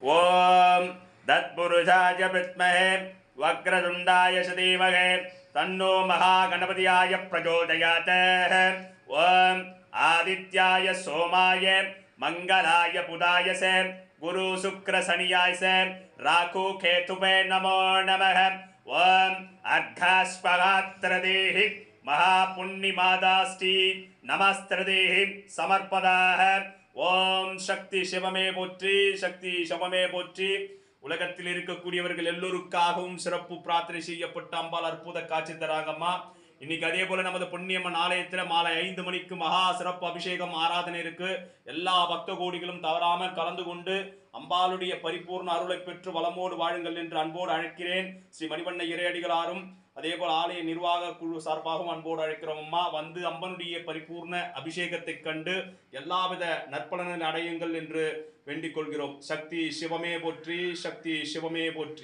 ओम तत्पुरुषाय विद्महे वक्रतुंडाय धीमहि तन्नो महागणपतियाय प्रचोदयात्। ओम आदित्याय सोमाय मंगलाय बुधाय से गुरु शुक्र शनियाय से राहु केतुवे नमो नमः। ओम अर्घस्पगात्रदेहि महापुण्यमादास्ति नमस्त्रदेहि समर्पदाः। ஓம் சக்தி சிவமே போற்றி, சக்தி சிவமே போற்றி. உலகத்தில் இருக்கக்கூடியவர்கள் எல்லோருக்காகவும் சிறப்பு பிரார்த்தனை செய்யப்பட்ட அம்பாள் அற்புத காட்சி தராங்கம்மா. இன்னைக்கு அதே போல நமது புண்ணியம்மன் ஆலயத்துல மாலை 5 மணிக்கு மகா சிறப்பு அபிஷேகம் ஆராதனை இருக்கு. எல்லா பக்த கோடிகளும் தவறாமல் கலந்து கொண்டு அம்பாளுடைய பரிபூர்ண அருளை பெற்று வளமோடு வாழுங்கள் என்று அன்போடு அழைக்கிறேன். ஸ்ரீ மணிவண்ண இறையடிகளாரும் அதே போல ஆலய நிர்வாக குழு சார்பாகவும் அன்போடு அழைக்கிறோம். அம்மா வந்து அம்பனுடைய பரிபூர்ண அபிஷேகத்தை கண்டு எல்லாவித நற்பலனை அடையுங்கள் என்று வேண்டிக் கொள்கிறோம். சக்தி சிவமே போற்றி, சக்தி சிவமே போற்றி.